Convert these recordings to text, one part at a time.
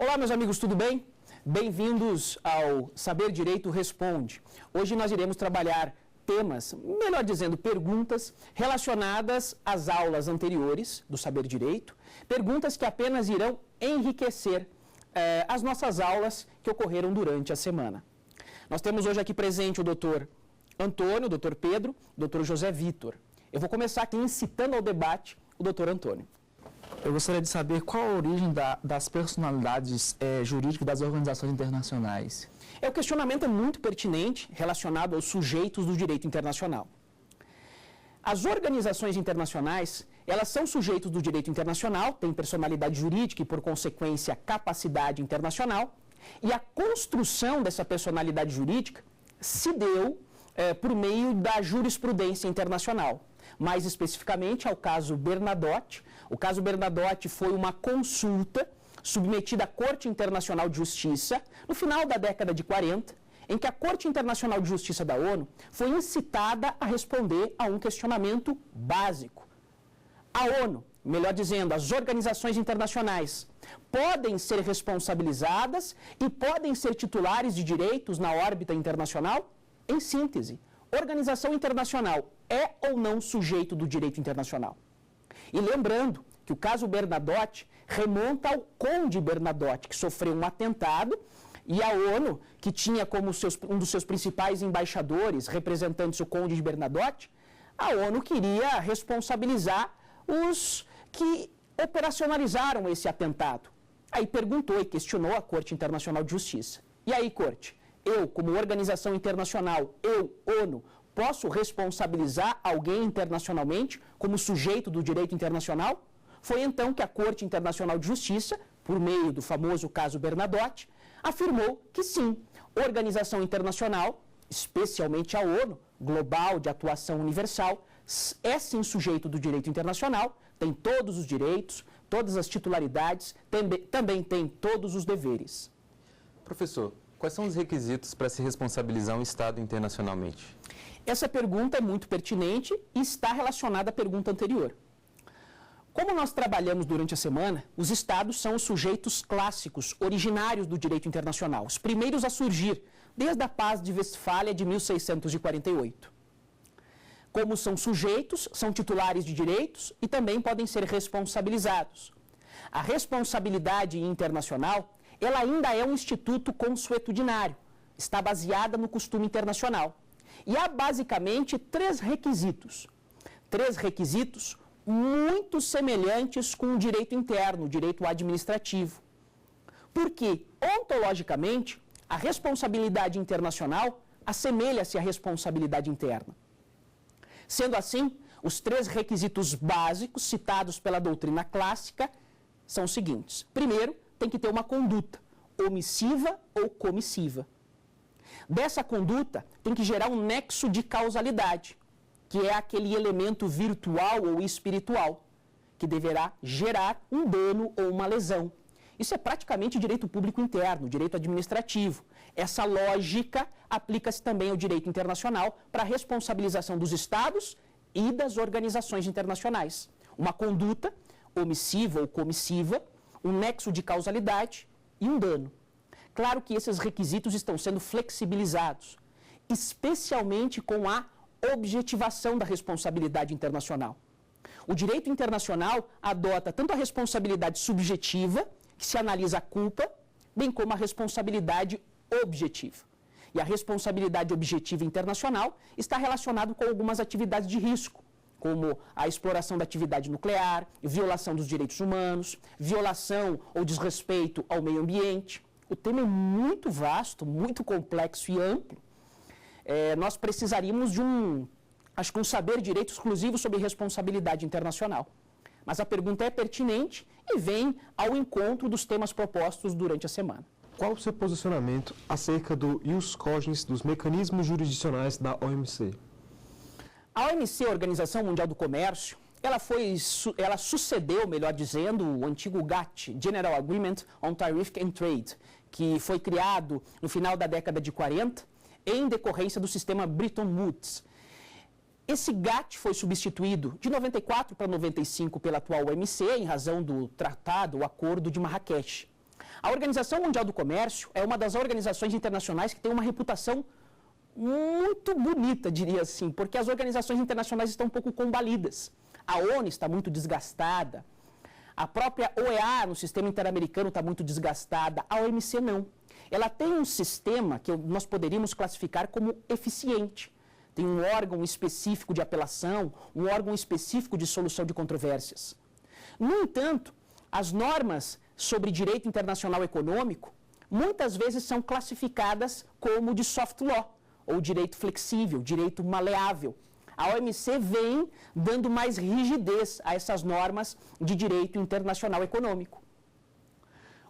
Olá, meus amigos, tudo bem? Bem-vindos ao Saber Direito Responde. Hoje nós iremos trabalhar temas, melhor dizendo, perguntas relacionadas às aulas anteriores do Saber Direito, perguntas que apenas irão enriquecer as nossas aulas que ocorreram durante a semana. Nós temos hoje aqui presente o doutor Antônio, o doutor Pedro, o doutor José Vitor. Eu vou começar aqui incitando ao debate o doutor Antônio. Eu gostaria de saber qual a origem das personalidades jurídicas das organizações internacionais. O questionamento é muito pertinente relacionado aos sujeitos do direito internacional. As organizações internacionais, elas são sujeitos do direito internacional, têm personalidade jurídica e, por consequência, capacidade internacional, e a construção dessa personalidade jurídica se deu por meio da jurisprudência internacional. Mais especificamente ao caso Bernadotte. O caso Bernadotte foi uma consulta submetida à Corte Internacional de Justiça no final da década de 40, em que a Corte Internacional de Justiça da ONU foi incitada a responder a um questionamento básico. A ONU, melhor dizendo, as organizações internacionais, podem ser responsabilizadas e podem ser titulares de direitos na órbita internacional? Em síntese, organização internacional é ou não sujeito do direito internacional? E lembrando que o caso Bernadotte remonta ao Conde Bernadotte, que sofreu um atentado, e a ONU, que tinha como um dos seus principais embaixadores, representantes o Conde de Bernadotte, a ONU queria responsabilizar os que operacionalizaram esse atentado. Aí perguntou e questionou a Corte Internacional de Justiça. E aí, Corte, eu, como organização internacional, ONU, posso responsabilizar alguém internacionalmente como sujeito do direito internacional? Foi então que a Corte Internacional de Justiça, por meio do famoso caso Bernadotte, afirmou que sim, organização internacional, especialmente a ONU, global de atuação universal, é sim sujeito do direito internacional, tem todos os direitos, todas as titularidades, também tem todos os deveres. Professor, quais são os requisitos para se responsabilizar um Estado internacionalmente? Essa pergunta é muito pertinente e está relacionada à pergunta anterior. Como nós trabalhamos durante a semana, os Estados são os sujeitos clássicos, originários do direito internacional, os primeiros a surgir, desde a Paz de Westfália de 1648. Como são sujeitos, são titulares de direitos e também podem ser responsabilizados. A responsabilidade internacional, ela ainda é um instituto consuetudinário, está baseada no costume internacional. E há basicamente três requisitos muito semelhantes com o direito interno, o direito administrativo. Porque, ontologicamente, a responsabilidade internacional assemelha-se à responsabilidade interna. Sendo assim, os três requisitos básicos citados pela doutrina clássica são os seguintes. Primeiro, tem que ter uma conduta, omissiva ou comissiva. Dessa conduta, tem que gerar um nexo de causalidade, que é aquele elemento virtual ou espiritual, que deverá gerar um dano ou uma lesão. Isso é praticamente direito público interno, direito administrativo. Essa lógica aplica-se também ao direito internacional para a responsabilização dos Estados e das organizações internacionais. Uma conduta omissiva ou comissiva, um nexo de causalidade e um dano. Claro que esses requisitos estão sendo flexibilizados, especialmente com a objetivação da responsabilidade internacional. O direito internacional adota tanto a responsabilidade subjetiva, que se analisa a culpa, bem como a responsabilidade objetiva. E a responsabilidade objetiva internacional está relacionada com algumas atividades de risco, como a exploração da atividade nuclear, violação dos direitos humanos, violação ou desrespeito ao meio ambiente. O tema é muito vasto, muito complexo e amplo. Nós precisaríamos de um saber direito exclusivo sobre responsabilidade internacional. Mas a pergunta é pertinente e vem ao encontro dos temas propostos durante a semana. Qual o seu posicionamento acerca do ius cogens dos mecanismos jurisdicionais da OMC? A OMC, a Organização Mundial do Comércio, ela sucedeu, melhor dizendo, o antigo GATT, General Agreement on Tariff and Trade, que foi criado no final da década de 40, em decorrência do sistema Bretton Woods. Esse GATT foi substituído de 94 para 95 pela atual OMC, em razão do tratado, o Acordo de Marrakech. A Organização Mundial do Comércio é uma das organizações internacionais que tem uma reputação muito bonita, diria assim, porque as organizações internacionais estão um pouco combalidas. A ONU está muito desgastada, a própria OEA no sistema interamericano está muito desgastada, a OMC não. Ela tem um sistema que nós poderíamos classificar como eficiente. Tem um órgão específico de apelação, um órgão específico de solução de controvérsias. No entanto, as normas sobre direito internacional econômico muitas vezes são classificadas como de soft law, ou direito flexível, direito maleável. A OMC vem dando mais rigidez a essas normas de direito internacional econômico.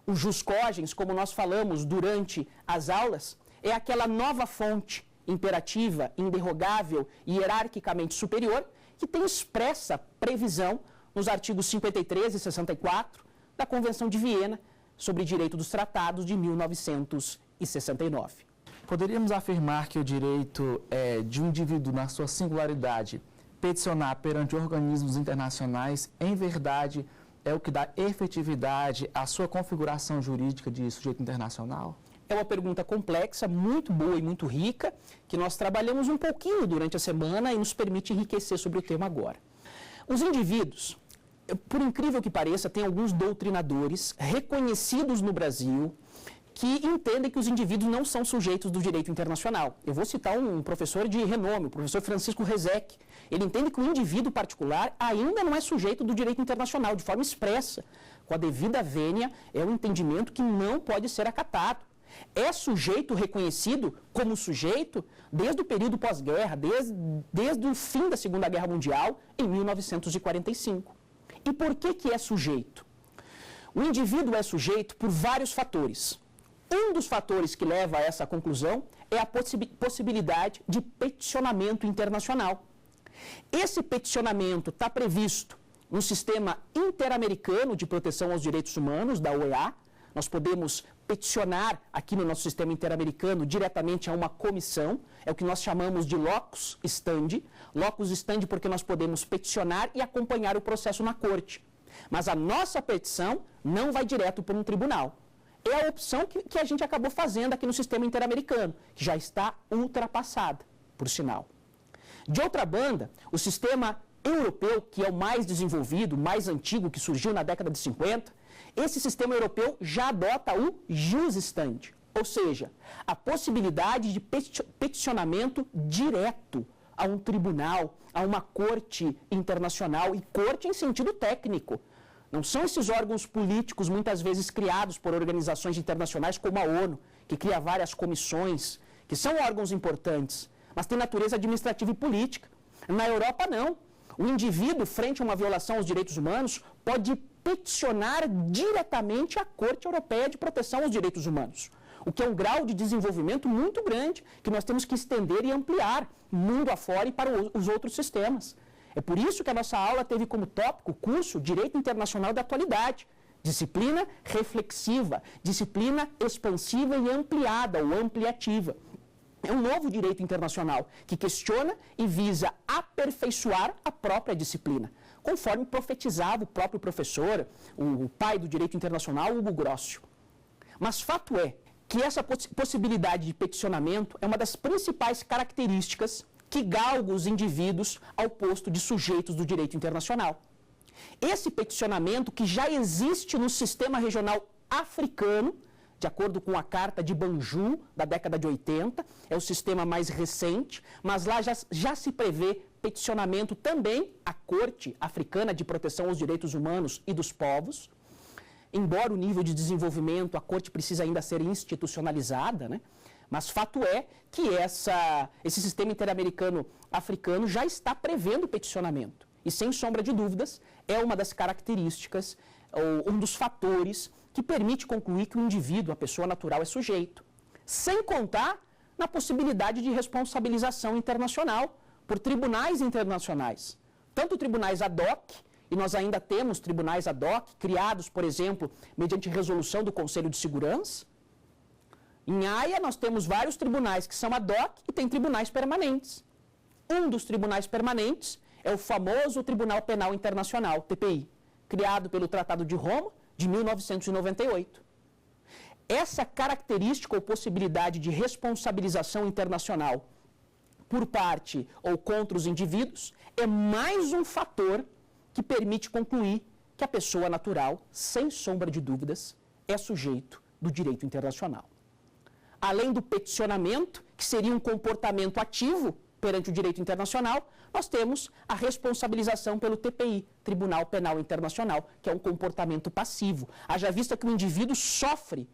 O jus cogens, como nós falamos durante as aulas, é aquela nova fonte imperativa, inderrogável e hierarquicamente superior que tem expressa previsão nos artigos 53 e 64 da Convenção de Viena sobre Direito dos Tratados de 1969. Poderíamos afirmar que o direito de um indivíduo, na sua singularidade, peticionar perante organismos internacionais, em verdade, é o que dá efetividade à sua configuração jurídica de sujeito internacional? É uma pergunta complexa, muito boa e muito rica, que nós trabalhamos um pouquinho durante a semana e nos permite enriquecer sobre o tema agora. Os indivíduos, por incrível que pareça, tem alguns doutrinadores reconhecidos no Brasil que entendem que os indivíduos não são sujeitos do direito internacional. Eu vou citar um professor de renome, o professor Francisco Rezec. Ele entende que o indivíduo particular ainda não é sujeito do direito internacional, de forma expressa. Com a devida vênia, é um entendimento que não pode ser acatado. É sujeito reconhecido como sujeito desde o período pós-guerra, desde o fim da Segunda Guerra Mundial, em 1945. E por que é sujeito? O indivíduo é sujeito por vários fatores. Um dos fatores que leva a essa conclusão é a possibilidade de peticionamento internacional. Esse peticionamento está previsto no Sistema Interamericano de Proteção aos Direitos Humanos, da OEA. Nós podemos peticionar aqui no nosso sistema interamericano diretamente a uma comissão, é o que nós chamamos de locus standi. Locus standi porque nós podemos peticionar e acompanhar o processo na corte. Mas a nossa petição não vai direto para um tribunal. É a opção que a gente acabou fazendo aqui no sistema interamericano, que já está ultrapassada, por sinal. De outra banda, o sistema europeu, que é o mais desenvolvido, mais antigo, que surgiu na década de 50, esse sistema europeu já adota o jus standi, ou seja, a possibilidade de peticionamento direto a um tribunal, a uma corte internacional, e corte em sentido técnico. Não são esses órgãos políticos, muitas vezes criados por organizações internacionais como a ONU, que cria várias comissões, que são órgãos importantes, mas têm natureza administrativa e política. Na Europa, não. O indivíduo, frente a uma violação aos direitos humanos, pode peticionar diretamente à Corte Europeia de Proteção aos Direitos Humanos, o que é um grau de desenvolvimento muito grande, que nós temos que estender e ampliar mundo afora e para os outros sistemas. É por isso que a nossa aula teve como tópico o curso Direito Internacional da Atualidade, disciplina reflexiva, disciplina expansiva e ampliada ou ampliativa. É um novo direito internacional que questiona e visa aperfeiçoar a própria disciplina, conforme profetizava o próprio professor, o pai do direito internacional, Hugo Grossio. Mas fato é que essa possibilidade de peticionamento é uma das principais características que galga os indivíduos ao posto de sujeitos do direito internacional. Esse peticionamento, que já existe no sistema regional africano, de acordo com a Carta de Banjul, da década de 80, é o sistema mais recente, mas lá já se prevê peticionamento também à Corte Africana de Proteção aos Direitos Humanos e dos Povos. Embora o nível de desenvolvimento, a Corte precisa ainda ser institucionalizada, né? Mas fato é que esse sistema interamericano africano já está prevendo peticionamento. E, sem sombra de dúvidas, é uma das características, ou um dos fatores que permite concluir que o indivíduo, a pessoa natural, é sujeito. Sem contar na possibilidade de responsabilização internacional por tribunais internacionais. Tanto tribunais ad hoc, e nós ainda temos tribunais ad hoc, criados, por exemplo, mediante resolução do Conselho de Segurança. Em Haia, nós temos vários tribunais que são ad hoc e tem tribunais permanentes. Um dos tribunais permanentes é o famoso Tribunal Penal Internacional, TPI, criado pelo Tratado de Roma, de 1998. essa característica ou possibilidade de responsabilização internacional por parte ou contra os indivíduos é mais um fator que permite concluir que a pessoa natural, sem sombra de dúvidas, é sujeito do direito internacional. Além do peticionamento, que seria um comportamento ativo perante o direito internacional, nós temos a responsabilização pelo TPI, Tribunal Penal Internacional, que é um comportamento passivo. Haja vista que o indivíduo sofre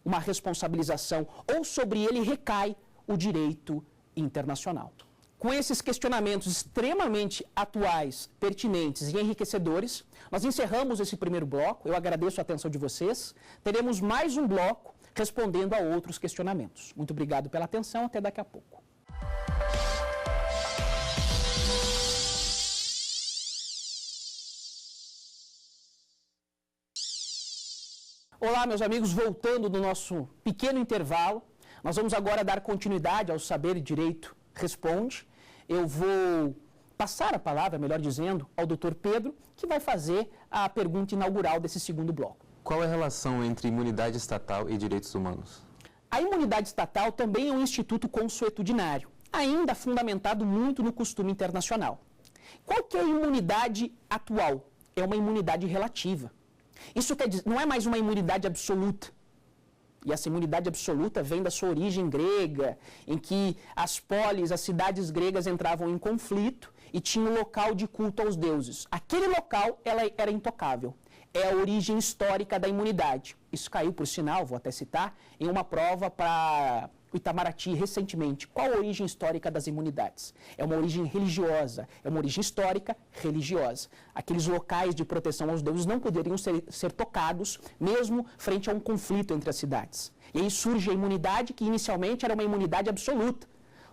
uma responsabilização ou sobre ele recai o direito internacional. Com esses questionamentos extremamente atuais, pertinentes e enriquecedores, nós encerramos esse primeiro bloco. Eu agradeço a atenção de vocês. Teremos mais um bloco respondendo a outros questionamentos. Muito obrigado pela atenção. Até daqui a pouco. Olá, meus amigos, voltando do nosso pequeno intervalo, nós vamos agora dar continuidade ao Saber e Direito Responde. Eu vou passar a palavra, melhor dizendo, ao Dr. Pedro, que vai fazer a pergunta inaugural desse segundo bloco. Qual é a relação entre imunidade estatal e direitos humanos? A imunidade estatal também é um instituto consuetudinário, ainda fundamentado muito no costume internacional. Qual que é a imunidade atual? É uma imunidade relativa. Isso quer dizer, não é mais uma imunidade absoluta. E essa imunidade absoluta vem da sua origem grega, em que as polis, as cidades gregas entravam em conflito e tinha um local de culto aos deuses. Aquele local ela era intocável. É a origem histórica da imunidade. Isso caiu, por sinal, vou até citar, em uma prova para o Itamaraty recentemente. Qual a origem histórica das imunidades? É uma origem religiosa, é uma origem histórica religiosa. Aqueles locais de proteção aos deuses não poderiam ser tocados, mesmo frente a um conflito entre as cidades. E aí surge a imunidade, que inicialmente era uma imunidade absoluta.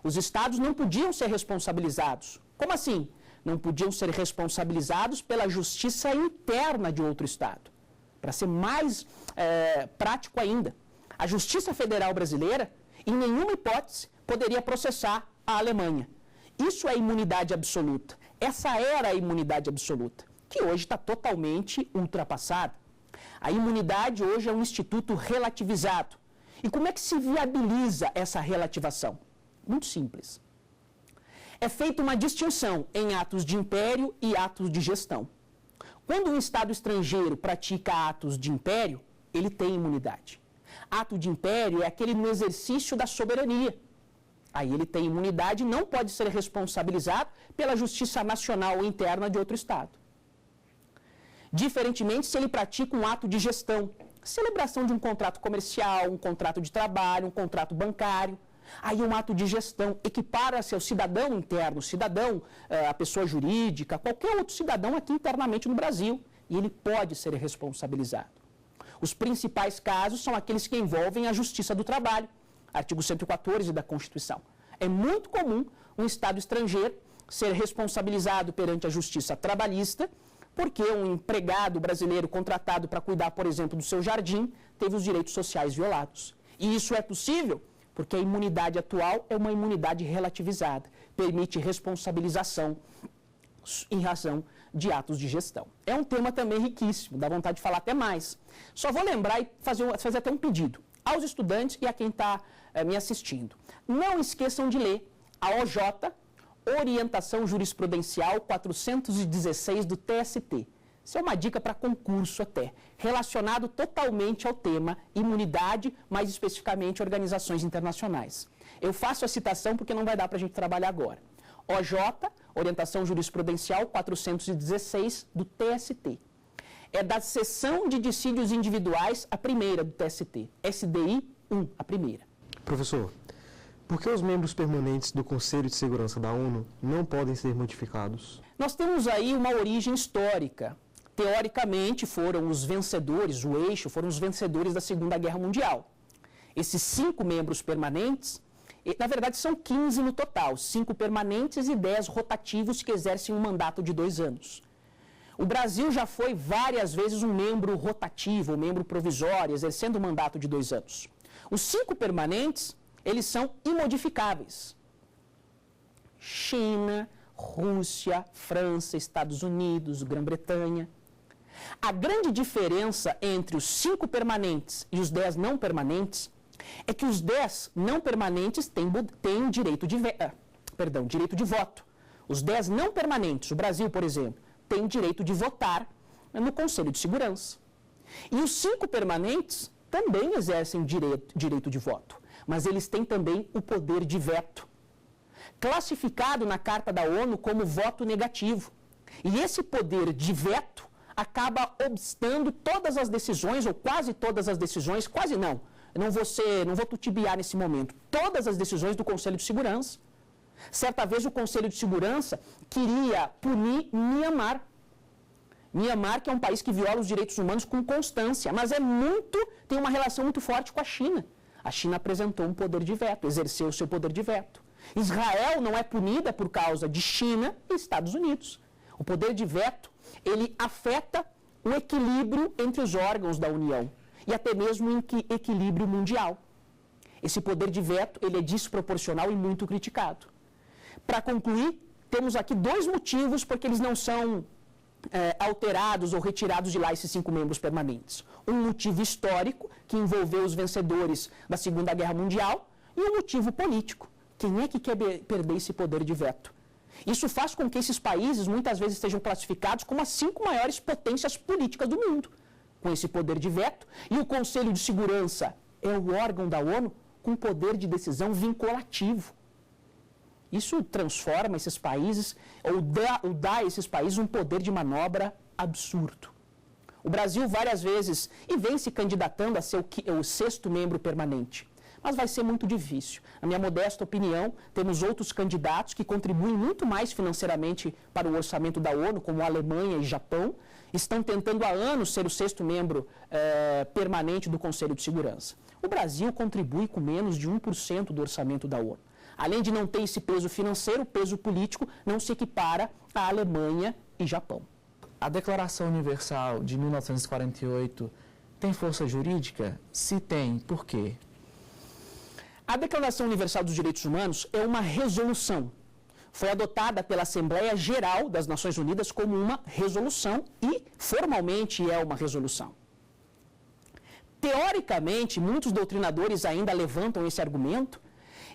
Os estados não podiam ser responsabilizados. Como assim? Não podiam ser responsabilizados pela justiça interna de outro estado. Para ser mais prático ainda, a Justiça Federal Brasileira, em nenhuma hipótese, poderia processar a Alemanha. Isso é imunidade absoluta. Essa era a imunidade absoluta, que hoje está totalmente ultrapassada. A imunidade hoje é um instituto relativizado. E como é que se viabiliza essa relativação? Muito simples. É feita uma distinção em atos de império e atos de gestão. Quando um Estado estrangeiro pratica atos de império, ele tem imunidade. Ato de império é aquele no exercício da soberania. Aí ele tem imunidade e não pode ser responsabilizado pela justiça nacional ou interna de outro Estado. Diferentemente, se ele pratica um ato de gestão, celebração de um contrato comercial, um contrato de trabalho, um contrato bancário, aí um ato de gestão equipara-se ao cidadão interno, cidadão, a pessoa jurídica, qualquer outro cidadão aqui internamente no Brasil, e ele pode ser responsabilizado. Os principais casos são aqueles que envolvem a Justiça do Trabalho, artigo 114 da Constituição. É muito comum um Estado estrangeiro ser responsabilizado perante a Justiça Trabalhista porque um empregado brasileiro contratado para cuidar, por exemplo, do seu jardim, teve os direitos sociais violados. E isso é possível porque a imunidade atual é uma imunidade relativizada, permite responsabilização em razão de atos de gestão. É um tema também riquíssimo, dá vontade de falar até mais. Só vou lembrar e fazer até um pedido aos estudantes e a quem está me assistindo. Não esqueçam de ler a OJ, Orientação Jurisprudencial 416 do TST. Isso é uma dica para concurso até, relacionado totalmente ao tema imunidade, mais especificamente organizações internacionais. Eu faço a citação porque não vai dar para a gente trabalhar agora. OJ, Orientação Jurisprudencial 416 do TST. É da seção de dissídios individuais, a primeira do TST. SDI 1, a primeira. Professor, por que os membros permanentes do Conselho de Segurança da ONU não podem ser modificados? Nós temos aí uma origem histórica. Teoricamente, foram os vencedores, o eixo, foram os vencedores da Segunda Guerra Mundial. Esses 5 membros permanentes, na verdade são 15 no total, 5 permanentes e 10 rotativos que exercem um mandato de 2 anos. O Brasil já foi várias vezes um membro rotativo, um membro provisório, exercendo um mandato de 2 anos. Os 5 permanentes, eles são imodificáveis. China, Rússia, França, Estados Unidos, Grã-Bretanha. A grande diferença entre os 5 permanentes e os 10 não permanentes é que os 10 não permanentes têm direito de voto. Os 10 não permanentes, o Brasil, por exemplo, tem direito de votar no Conselho de Segurança. E os 5 permanentes também exercem direito de voto, mas eles têm também o poder de veto, classificado na Carta da ONU como voto negativo. E esse poder de veto acaba obstando todas as decisões, ou quase todas as decisões, quase não, não vou tutibiar nesse momento, todas as decisões do Conselho de Segurança. Certa vez o Conselho de Segurança queria punir Mianmar. Mianmar, que é um país que viola os direitos humanos com constância, mas tem uma relação muito forte com a China. A China apresentou um poder de veto, exerceu o seu poder de veto. Israel não é punida por causa de China e Estados Unidos. O poder de veto, ele afeta o equilíbrio entre os órgãos da União e até mesmo o equilíbrio mundial. Esse poder de veto, ele é desproporcional e muito criticado. Para concluir, temos aqui 2 motivos porque eles não são alterados ou retirados de lá esses 5 membros permanentes. Um motivo histórico, que envolveu os vencedores da Segunda Guerra Mundial, e um motivo político. Quem é que quer perder esse poder de veto? Isso faz com que esses países muitas vezes sejam classificados como as 5 maiores potências políticas do mundo, com esse poder de veto, e o Conselho de Segurança é o órgão da ONU com poder de decisão vinculativo. Isso transforma esses países, ou dá a esses países um poder de manobra absurdo. O Brasil várias vezes, e vem se candidatando a ser o 6º membro permanente, mas vai ser muito difícil. Na minha modesta opinião, temos outros candidatos que contribuem muito mais financeiramente para o orçamento da ONU, como a Alemanha e Japão, estão tentando há anos ser o 6º membro permanente do Conselho de Segurança. O Brasil contribui com menos de 1% do orçamento da ONU. Além de não ter esse peso financeiro, o peso político não se equipara à Alemanha e Japão. A Declaração Universal de 1948 tem força jurídica? Se tem, por quê? A Declaração Universal dos Direitos Humanos é uma resolução. Foi adotada pela Assembleia Geral das Nações Unidas como uma resolução e, formalmente, é uma resolução. Teoricamente, muitos doutrinadores ainda levantam esse argumento.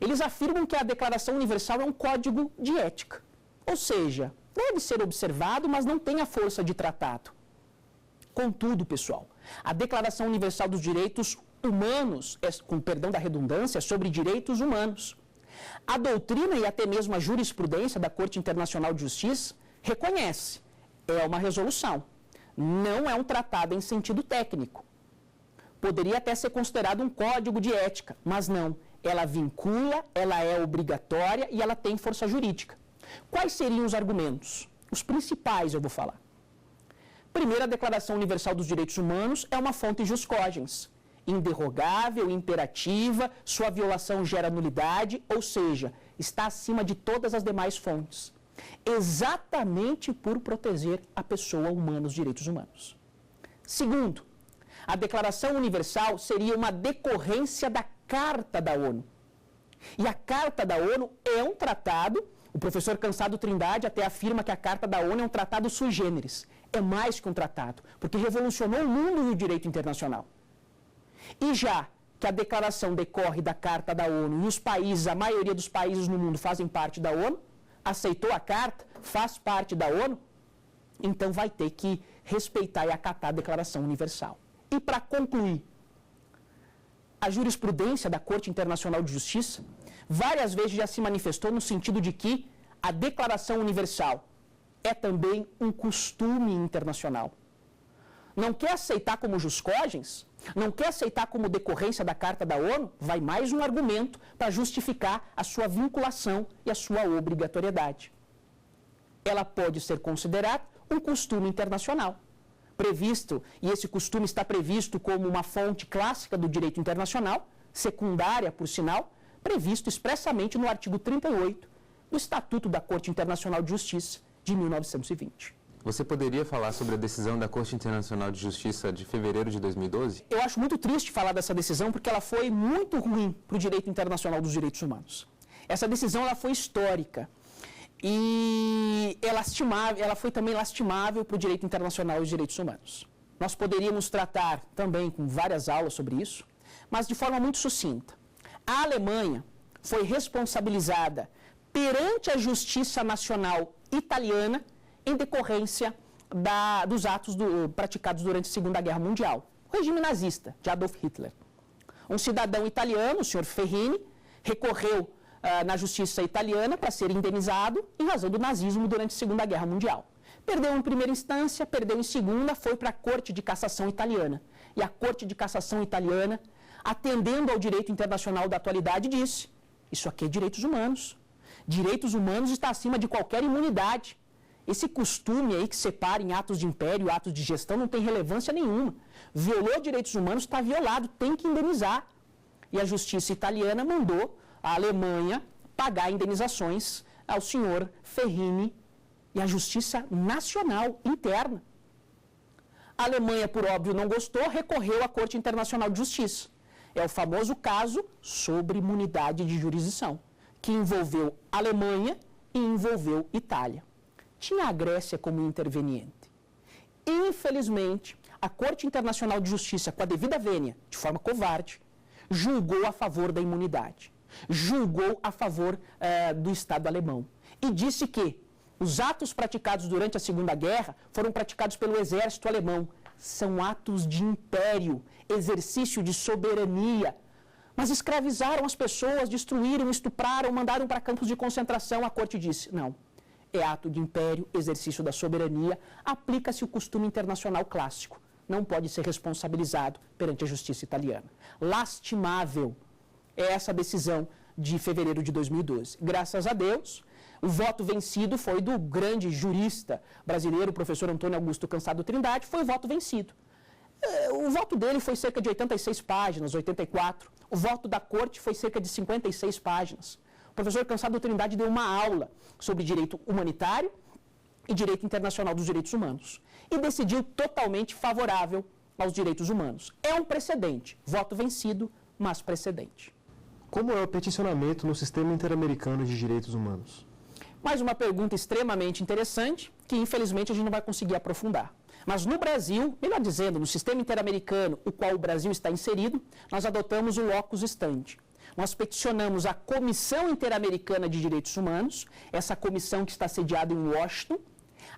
Eles afirmam que a Declaração Universal é um código de ética. Ou seja, deve ser observado, mas não tem a força de tratado. Contudo, pessoal, a Declaração Universal dos Direitos Humanos, com perdão da redundância, é sobre direitos humanos. A doutrina e até mesmo a jurisprudência da Corte Internacional de Justiça reconhece, é uma resolução, não é um tratado em sentido técnico. Poderia até ser considerado um código de ética, mas não. Ela vincula, ela é obrigatória e ela tem força jurídica. Quais seriam os argumentos? Os principais eu vou falar. Primeiro, a Declaração Universal dos Direitos Humanos é uma fonte jus cogens, inderrogável, imperativa, sua violação gera nulidade, ou seja, está acima de todas as demais fontes, exatamente por proteger a pessoa humana, os direitos humanos. Segundo, a Declaração Universal seria uma decorrência da Carta da ONU. E a Carta da ONU é um tratado, o professor Cansado Trindade até afirma que a Carta da ONU é um tratado sui generis. É mais que um tratado, porque revolucionou o mundo e o direito internacional. E já que a declaração decorre da Carta da ONU e os países, a maioria dos países no mundo fazem parte da ONU, aceitou a Carta, faz parte da ONU, então vai ter que respeitar e acatar a Declaração Universal. E para concluir, a jurisprudência da Corte Internacional de Justiça várias vezes já se manifestou no sentido de que a Declaração Universal é também um costume internacional. Não quer aceitar como jus cogens, não quer aceitar como decorrência da Carta da ONU, vai mais um argumento para justificar a sua vinculação e a sua obrigatoriedade. Ela pode ser considerada um costume internacional, previsto, e esse costume está previsto como uma fonte clássica do direito internacional, secundária, por sinal, previsto expressamente no artigo 38 do Estatuto da Corte Internacional de Justiça de 1920. Você poderia falar sobre a decisão da Corte Internacional de Justiça de fevereiro de 2012? Eu acho muito triste falar dessa decisão porque ela foi muito ruim para o direito internacional dos direitos humanos. Essa decisão ela foi histórica. E ela foi também lastimável para o direito internacional e os direitos humanos. Nós poderíamos tratar também com várias aulas sobre isso, mas de forma muito sucinta. A Alemanha foi responsabilizada perante a Justiça Nacional Italiana em decorrência dos atos praticados durante a Segunda Guerra Mundial. O regime nazista de Adolf Hitler. Um cidadão italiano, o senhor Ferrini, recorreu na justiça italiana para ser indenizado em razão do nazismo durante a Segunda Guerra Mundial. Perdeu em primeira instância, perdeu em segunda, foi para a Corte de Cassação Italiana. E a Corte de Cassação Italiana, atendendo ao direito internacional da atualidade, disse: isso aqui é direitos humanos. Direitos humanos está acima de qualquer imunidade. Esse costume aí que separa em atos de império e atos de gestão não tem relevância nenhuma. Violou direitos humanos, está violado, tem que indenizar. E a justiça italiana mandou a Alemanha pagar indenizações ao senhor Ferrini e à justiça nacional interna. A Alemanha, por óbvio, não gostou, recorreu à Corte Internacional de Justiça. É o famoso caso sobre imunidade de jurisdição, que envolveu Alemanha e envolveu Itália. Tinha a Grécia como interveniente. Infelizmente, a Corte Internacional de Justiça, com a devida vênia, de forma covarde, julgou a favor da imunidade, julgou a favor do Estado alemão e disse que os atos praticados durante a Segunda Guerra foram praticados pelo exército alemão. São atos de império, exercício de soberania. Mas escravizaram as pessoas, destruíram, estupraram, mandaram para campos de concentração. A corte disse: não, é ato de império, exercício da soberania, aplica-se o costume internacional clássico. Não pode ser responsabilizado perante a justiça italiana. Lastimável é essa decisão de fevereiro de 2012. Graças a Deus, o voto vencido foi do grande jurista brasileiro, o professor Antônio Augusto Cansado Trindade, foi o voto vencido. O voto dele foi cerca de 86 páginas, 84. O voto da corte foi cerca de 56 páginas. O professor Cansado Trindade deu uma aula sobre direito humanitário e direito internacional dos direitos humanos e decidiu totalmente favorável aos direitos humanos. É um precedente, voto vencido, mas precedente. Como é o peticionamento no sistema interamericano de direitos humanos? Mais uma pergunta extremamente interessante, que infelizmente a gente não vai conseguir aprofundar. Mas no Brasil, melhor dizendo, no sistema interamericano, o qual o Brasil está inserido, nós adotamos o locus standi. Nós peticionamos a Comissão Interamericana de Direitos Humanos, essa comissão que está sediada em Washington.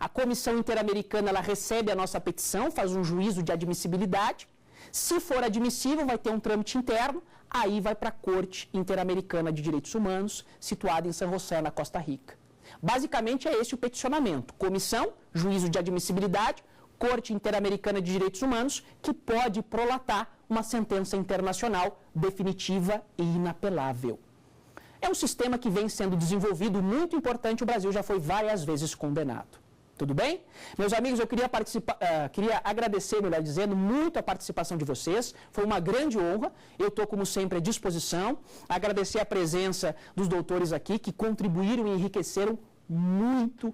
A Comissão Interamericana ela recebe a nossa petição, faz um juízo de admissibilidade. Se for admissível, vai ter um trâmite interno, aí vai para a Corte Interamericana de Direitos Humanos, situada em San José, na Costa Rica. Basicamente é esse o peticionamento. Comissão, juízo de admissibilidade, Corte Interamericana de Direitos Humanos, que pode prolatar uma sentença internacional definitiva e inapelável. É um sistema que vem sendo desenvolvido, muito importante, o Brasil já foi várias vezes condenado. Tudo bem? Meus amigos, eu queria agradecer, melhor dizendo, muito a participação de vocês. Foi uma grande honra. Eu estou, como sempre, à disposição. Agradecer a presença dos doutores aqui, que contribuíram e enriqueceram muito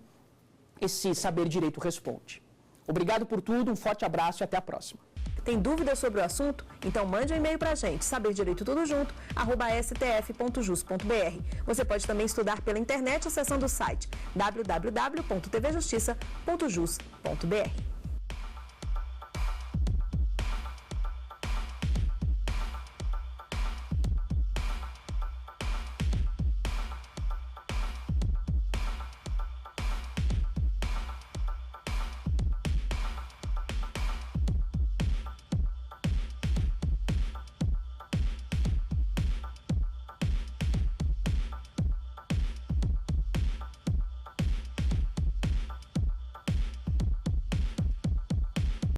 esse Saber Direito Responde. Obrigado por tudo, um forte abraço e até a próxima. Tem dúvidas sobre o assunto? Então mande um e-mail para a gente, saberdireitotudojunto@stf.jus.br. Você pode também estudar pela internet acessando o site www.tvjustiça.jus.br.